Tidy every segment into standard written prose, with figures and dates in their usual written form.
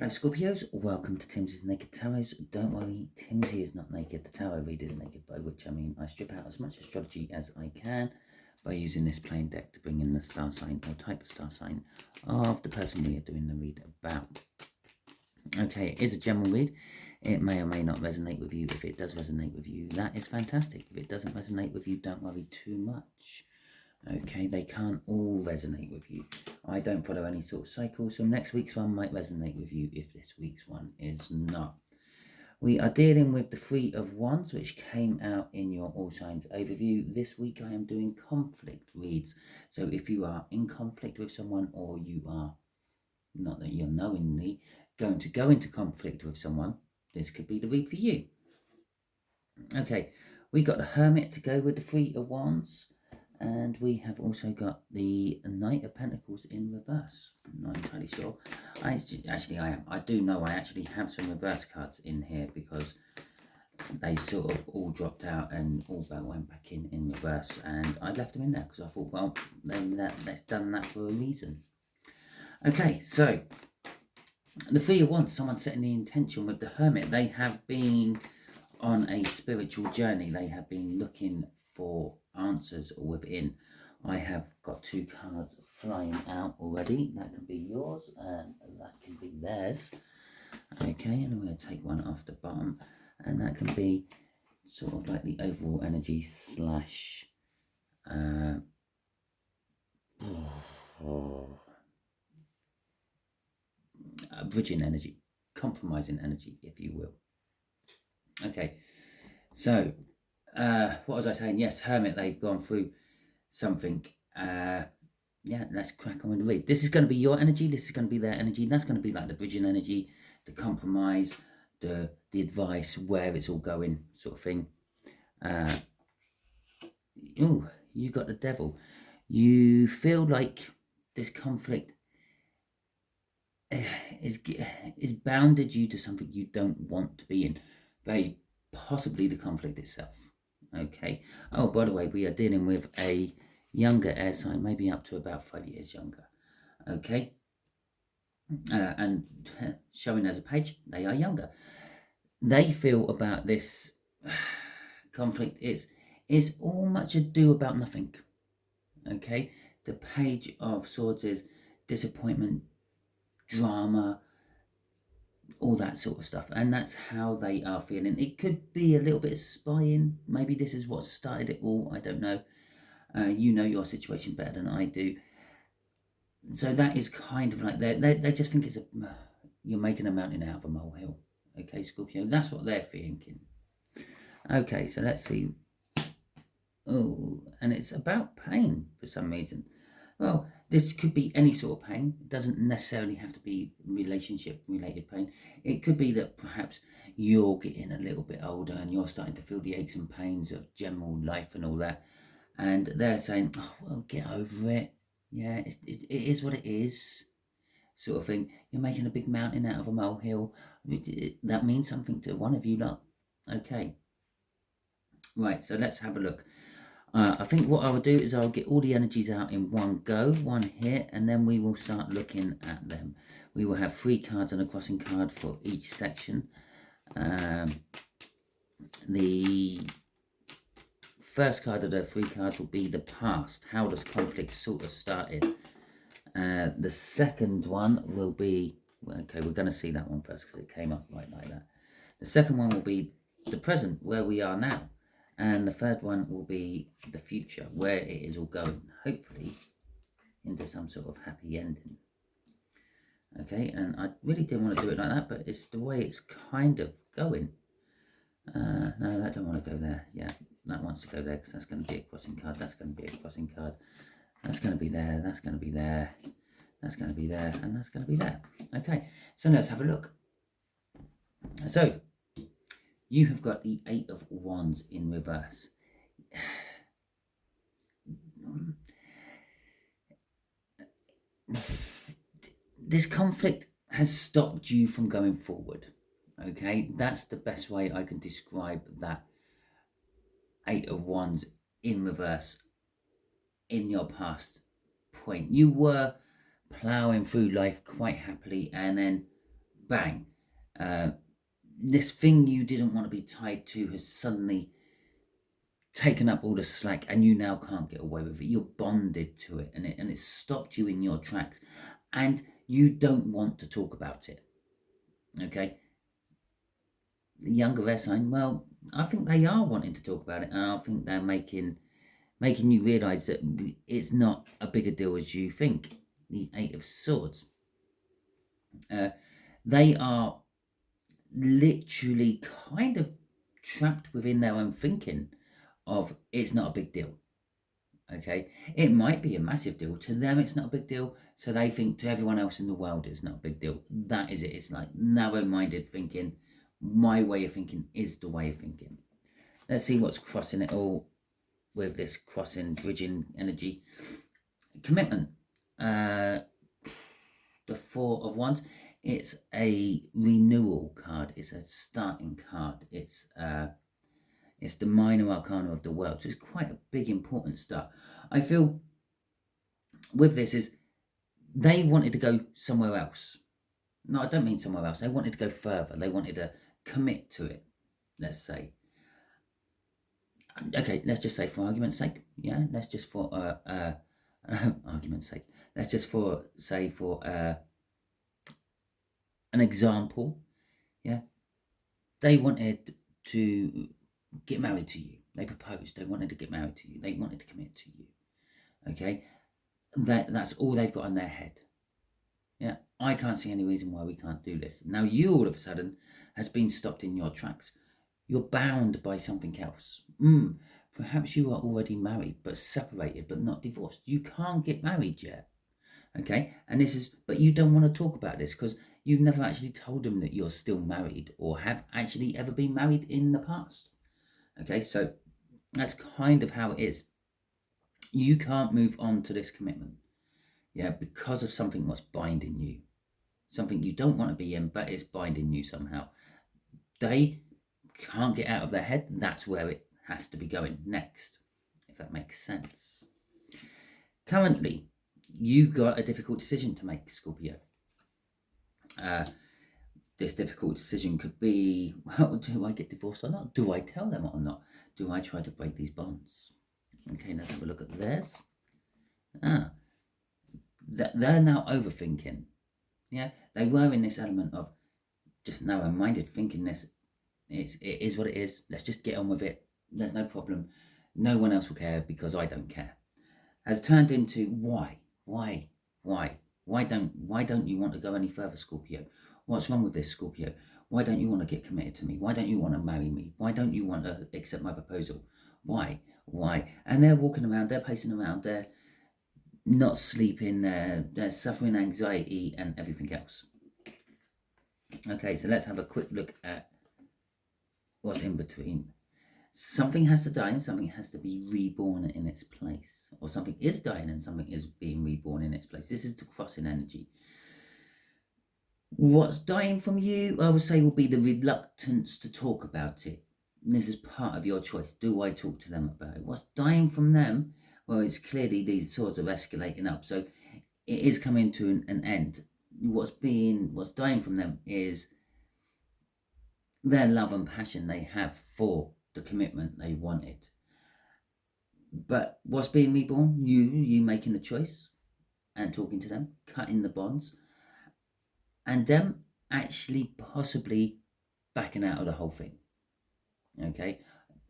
Hello Scorpios, welcome to Timsy Naked Tarot. Don't worry, Timsy is not naked, the tarot reader is naked, by which I mean I strip out as much astrology as I can by using this plain deck to bring in the star sign or type of star sign of the person we are doing the read about. Okay, it is a general read. It may or may not resonate with you. If it does resonate with you, that is fantastic. If it doesn't resonate with you, don't worry too much. Okay, they can't all resonate with you. I don't follow any sort of cycle, so next week's one might resonate with you if this week's one is not. We are dealing with the Three of Wands, which came out in your All Signs overview. This week I am doing conflict reads. So if you are in conflict with someone, or you are, not that you're knowingly going to go into conflict with someone, this could be the read for you. Okay, we got the Hermit to go with the Three of Wands. And we have also got the Knight of Pentacles in reverse. I'm not entirely sure. I am. I do know I actually have some reverse cards in here because they sort of all dropped out and all but went back in reverse. And I left them in there because I thought, well, then that's done that for a reason. Okay, so the Three of Wands, someone setting the intention with the Hermit. They have been on a spiritual journey. They have been looking for answers within. I have got two cards flying out already. That can be yours and that can be theirs. Okay, and I'm going to take one off the bottom, and that can be sort of like the overall energy slash bridging energy, compromising energy, if you will. Okay, so what was I saying? Yes, Hermit, they've gone through something. Yeah, let's crack on with the read. This is going to be your energy. This is going to be their energy. That's going to be like the bridging energy, the compromise, the advice, where it's all going, sort of thing. Oh, you got the Devil. You feel like this conflict is bounded you to something you don't want to be in. Very possibly the conflict itself. Okay. Oh, by the way, we are dealing with a younger air sign, maybe up to about 5 years younger. Okay. And showing as a page, they are younger. They feel about this conflict is all much ado about nothing. Okay. The Page of Swords is disappointment, drama, all that sort of stuff, and that's how they are feeling. It could be a little bit of spying. Maybe this is what started it all. I don't know. You know your situation better than I do. So that is kind of like they just think you're making a mountain out of a molehill. Okay, Scorpio, that's what they're thinking. Okay, so let's see. Oh, and it's about pain for some reason. Well, this could be any sort of pain. It doesn't necessarily have to be relationship-related pain. It could be that perhaps you're getting a little bit older and you're starting to feel the aches and pains of general life and all that. And they're saying, oh, well, get over it. Yeah, it is what it is, sort of thing. You're making a big mountain out of a molehill. That means something to one of you lot. Okay. Right, so let's have a look. I think what I will do is I'll get all the energies out in one go, one hit, and then we will start looking at them. We will have 3 cards and a crossing card for each section. The first card of the 3 cards will be the past. How does conflict sort of started? The second one will be, okay, we're going to see that one first because it came up right like that. The second one will be the present, where we are now. And the third one will be the future, where it is all going, hopefully into some sort of happy ending. Okay, and I really didn't want to do it like that, but it's the way it's kind of going. No, I don't want to go there. Yeah, that wants to go there because that's going to be a crossing card. That's going to be a crossing card. That's going to be there. That's going to be there. That's going to be there. And that's going to be there. Okay, so let's have a look. So, you have got the 8 of Wands in reverse. This conflict has stopped you from going forward. Okay, that's the best way I can describe that 8 of Wands in reverse in your past point. You were ploughing through life quite happily, and then bang, this thing you didn't want to be tied to has suddenly taken up all the slack, and you now can't get away with it. You're bonded to it, and it stopped you in your tracks, and you don't want to talk about it. Okay, the younger air sign, well, I think they are wanting to talk about it, and I think they're making you realize that it's not a bigger deal as you think. The Eight of Swords, they are literally kind of trapped within their own thinking of it's not a big deal. Okay, it might be a massive deal to them. It's not a big deal, so they think to everyone else in the world it's not a big deal. That is it. It's like narrow-minded thinking. My way of thinking is the way of thinking. Let's see what's crossing it all with this crossing, bridging energy. Commitment. The Four of Wands. It's a renewal card. It's a starting card. It's the minor arcana of the world. So it's quite a big, important start. I feel with this is they wanted to go somewhere else. No, I don't mean somewhere else. They wanted to go further. They wanted to commit to it, let's say. Okay, let's just say for argument's sake. Yeah, let's just for argument's sake. Let's just say for an example. Yeah, they wanted to get married to you. They proposed. They wanted to get married to you. They wanted to commit to you. Okay, that's all they've got in their head. Yeah, I can't see any reason why we can't do this. Now you all of a sudden has been stopped in your tracks. You're bound by something else. Perhaps you are already married, but separated, but not divorced. You can't get married yet. Okay, and but you don't want to talk about this because you've never actually told them that you're still married or have actually ever been married in the past. Okay, so that's kind of how it is. You can't move on to this commitment, yeah, because of something that's binding you. Something you don't want to be in, but it's binding you somehow. They can't get out of their head. That's where it has to be going next, if that makes sense. Currently, you've got a difficult decision to make, Scorpio. This difficult decision could be, well, do I get divorced or not? Do I tell them or not? Do I try to break these bonds? Okay, let's have a look at theirs. They're now overthinking. Yeah, they were in this element of just narrow-minded thinking. It is what it is. Let's just get on with it. There's no problem. No one else will care because I don't care. Has turned into why don't you want to go any further, Scorpio? What's wrong with this, Scorpio? Why don't you want to get committed to me? Why don't you want to marry me? Why don't you want to accept my proposal? Why? And they're walking around, they're pacing around, they're not sleeping, they're suffering anxiety and everything else. Okay, so let's have a quick look at what's in between. Something has to die and something has to be reborn in its place. Or something is dying and something is being reborn in its place. This is the crossing energy. What's dying from you, I would say, will be the reluctance to talk about it. This is part of your choice. Do I talk to them about it? What's dying from them? Well, it's clearly these swords are escalating up. So it is coming to an end. What's dying from them is their love and passion they have for the commitment they wanted. But what's being reborn? You making the choice and talking to them, cutting the bonds, and them actually possibly backing out of the whole thing. Okay,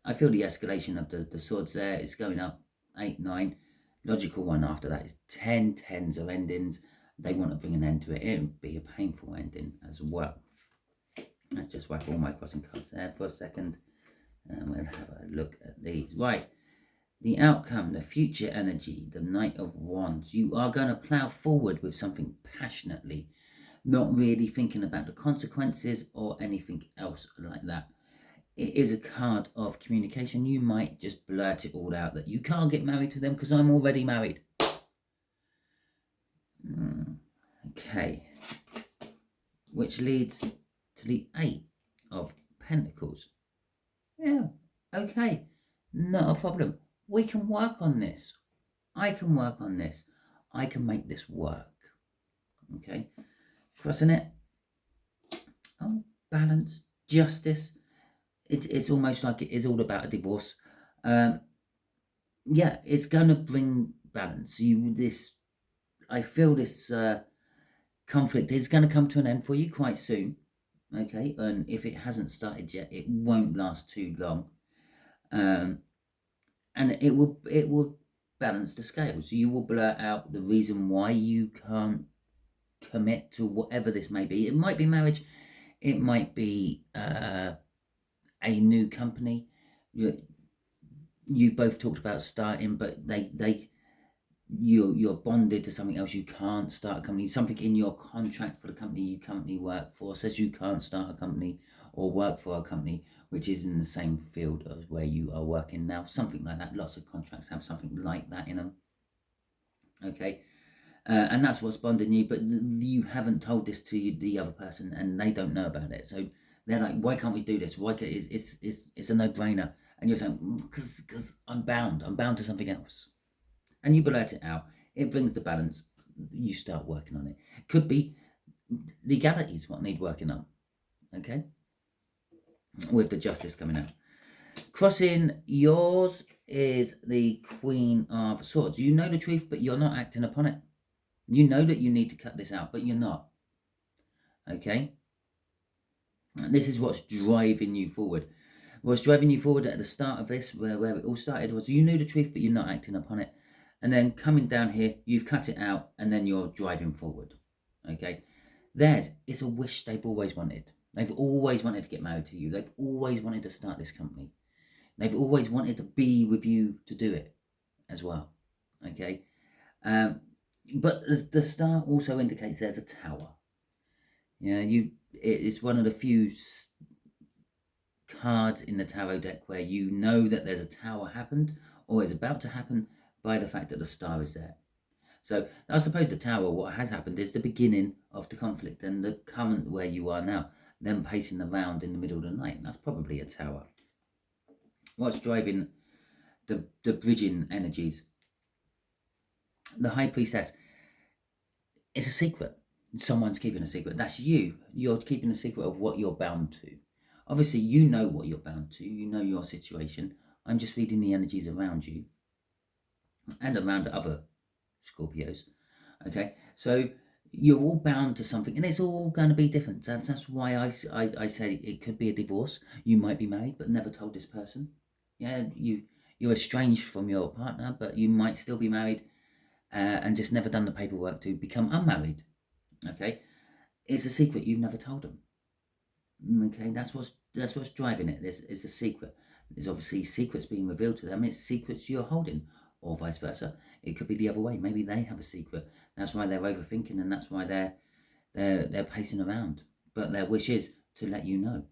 I feel the escalation of the swords there is going up. 8, 9. Logical one after that is 10. 10s are endings. They want to bring an end to it. It would be a painful ending as well. Let's just whack all my crossing cards there for a second. And we'll have a look at these. Right. The outcome, the future energy, the Knight of Wands. You are going to plow forward with something passionately, not really thinking about the consequences or anything else like that. It is a card of communication. You might just blurt it all out that you can't get married to them because I'm already married. Okay. Which leads to the 8 of Pentacles. Yeah, okay. Not a problem. We can work on this. I can work on this. I can make this work. Okay. Crossing it. balance, justice. It's almost like it is all about a divorce. Yeah, it's going to bring balance. I feel this conflict is going to come to an end for you quite soon. Okay, and if it hasn't started yet, it won't last too long. And it will balance the scales. You will blurt out the reason why you can't commit to whatever this may be. It might be marriage, it might be a new company. You both talked about starting, but you're bonded to something else. You can't start a company. Something in your contract for the company you currently work for says you can't start a company or work for a company which is in the same field as where you are working now. Something like that. Lots of contracts have something like that in them. Okay. And that's what's bonding you, but you haven't told this to the other person, and they don't know about it. So they're like, "Why can't we do this? Why can't it's a no-brainer?" And you're saying, "Because I'm bound to something else," and you blurt it out. It brings the balance. You start working on it. Could be legalities what need working on. Okay, with the justice coming out. Crossing yours is the Queen of Swords. You know the truth, but you're not acting upon it. You know that you need to cut this out, but you're not. Okay? And this is what's driving you forward. What's driving you forward at the start of this, where it all started, was you knew the truth, but you're not acting upon it. And then coming down here, you've cut it out, and then you're driving forward. Okay? Theirs is a wish they've always wanted. They've always wanted to get married to you. They've always wanted to start this company. They've always wanted to be with you to do it as well. Okay? But the star also indicates there's a tower. Yeah, it's one of the few cards in the tarot deck where you know that there's a tower happened or is about to happen by the fact that the star is there. So I suppose the tower, what has happened is the beginning of the conflict and the current where you are now, them pacing around in the middle of the night. That's probably a tower. What's driving the bridging energies? The High Priestess. It's a secret. Someone's keeping a secret. That's you. You're keeping a secret of what you're bound to. Obviously, you know what you're bound to. You know your situation. I'm just reading the energies around you and around other Scorpios. Okay, so you're all bound to something, and it's all going to be different. That's why I say it could be a divorce. You might be married, but never told this person. Yeah, you're estranged from your partner, but you might still be married, and just never done the paperwork to become unmarried. Okay, it's a secret you've never told them. Okay, that's what's driving it. It's a secret. There's obviously secrets being revealed to them. It's secrets you're holding, or vice versa. It could be the other way. Maybe they have a secret. That's why they're overthinking, and that's why they're pacing around. But their wish is to let you know.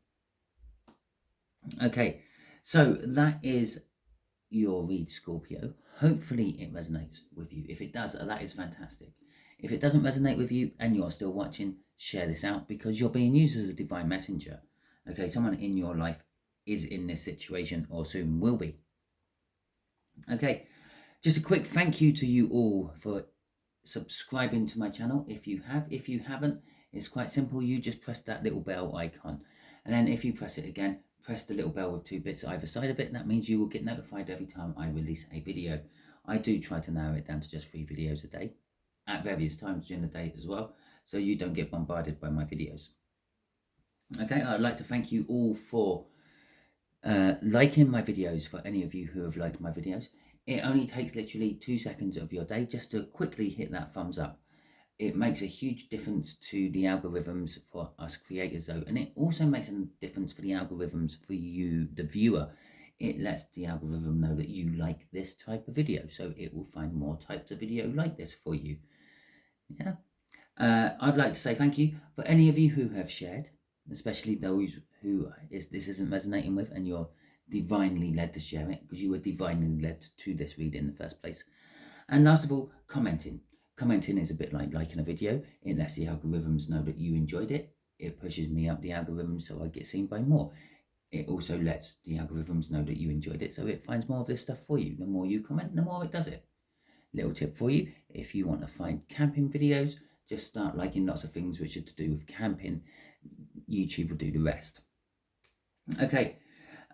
Okay, so that is your read, Scorpio. Hopefully it resonates with you. If it does, that is fantastic. If it doesn't resonate with you and you're still watching, share this out because you're being used as a divine messenger. Okay, someone in your life is in this situation or soon will be. Okay, just a quick thank you to you all for subscribing to my channel. If you have, if you haven't, it's quite simple. You just press that little bell icon. And then if you press it again, press the little bell with 2 bits either side of it. That means you will get notified every time I release a video. I do try to narrow it down to just 3 videos a day at various times during the day as well, so you don't get bombarded by my videos. Okay, I'd like to thank you all for liking my videos. For any of you who have liked my videos, it only takes literally 2 seconds of your day just to quickly hit that thumbs up. It makes a huge difference to the algorithms for us creators though, and it also makes a difference for the algorithms for you, the viewer. It lets the algorithm know that you like this type of video, so it will find more types of video like this for you. Yeah. I'd like to say thank you for any of you who have shared, especially those who this isn't resonating with and you're divinely led to share it because you were divinely led to this read in the first place. And last of all, commenting. Commenting is a bit like liking a video. It lets the algorithms know that you enjoyed it. It pushes me up the algorithm so I get seen by more. It also lets the algorithms know that you enjoyed it, so it finds more of this stuff for you. The more you comment, the more it does it. Little tip for you, if you want to find camping videos, just start liking lots of things which are to do with camping. YouTube will do the rest. Okay.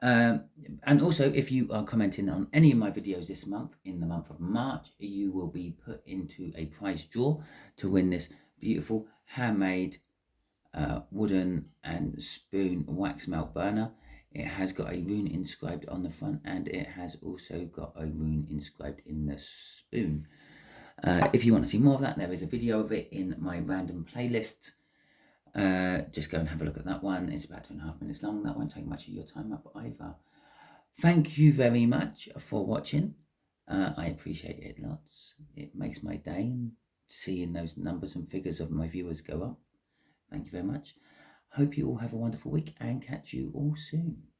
And also, if you are commenting on any of my videos this month, in the month of March, you will be put into a prize draw to win this beautiful handmade wooden and spoon wax melt burner. It has got a rune inscribed on the front, and it has also got a rune inscribed in the spoon. If you want to see more of that, there is a video of it in my random playlist. Just go and have a look at that one. It's about 2.5 minutes long. That won't take much of your time up either. Thank you very much for watching. I appreciate it lots. It makes my day seeing those numbers and figures of my viewers go up. Thank you very much. Hope you all have a wonderful week and catch you all soon.